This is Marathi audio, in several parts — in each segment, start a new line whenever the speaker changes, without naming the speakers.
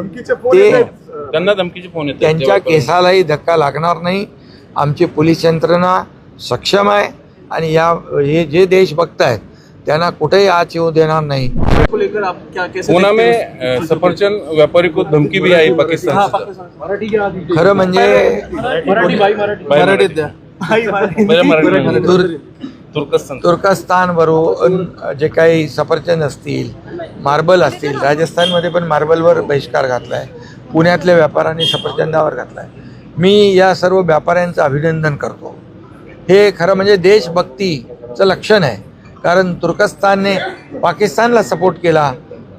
त्यांना धमकीचे फोन येतात,
त्यांच्या केसालाही धक्का लागणार नाही. आमची पोलीस यंत्रणा सक्षम आहे आणि हे जे देश बघतायत त्यांना कुठेही आच येऊ देणार नाही.
पुणे में सफरचंद व्यापारी को धमकी भी आई पाकिस्तान से.
खरं म्हणजे तुर्कस्तानवरून जे काही सफरचंद असतील, मार्बल असतील, राजस्थानमध्ये पण मार्बलवर बहिष्कार घातला आहे, पुण्यातल्या व्यापाऱ्यांनी सफरचंदावर घातला आहे. मी या सर्व व्यापाऱ्यांचं अभिनंदन करतो. हे खरं म्हणजे देशभक्तीचं लक्षण आहे. कारण तुर्कस्तानने पाकिस्तानला सपोर्ट केला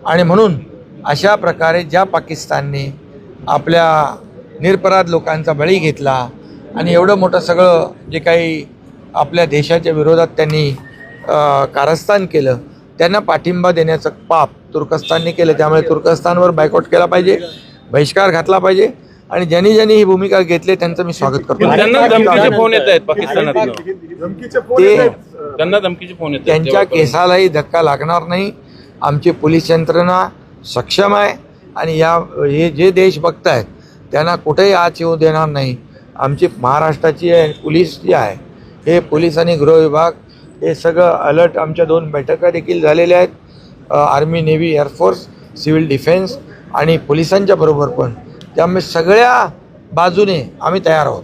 आणि म्हणून अशा प्रकारे ज्या पाकिस्तानने आपल्या निरपराध लोकांचा बळी घेतला आणि एवढं मोठं सगळं जे काही आपल्या देशाच्या विरोधात त्यांनी कारस्थान केलं, त्यांना पाठिंबा देण्याचं पाप तुर्कस्तानने केलं. त्यामुळे तुर्कस्तानवर बायकॉट केला पाहिजे, बहिष्कार घातला पाहिजे आणि ज्यांनी ज्यांनी ही भूमिका घेतली त्यांचं मी स्वागत करतो.
त्यांना धमकीचे फोन येत आहेत पाकिस्तानात, त्यांना धमकीचे फोन येतात.
त्यांच्या केसालाही धक्का लागणार नाही. आमची पोलीस यंत्रणा सक्षम आहे आणि हे जे देश बघतायत त्यांना कुठेही आच येऊ देणार नाही. आमची महाराष्ट्राची पोलीस जी आहे, हे पोलीस आणि गृह विभाग हे सगळं अलर्ट. आमच्या 2 बैठका देखील झालेल्या आहेत, army, navy, air force, civil defence आणि पोलिसांच्या बरोबर पण. त्यामुळे सगळ्या बाजूने आम्ही तयार आहोत.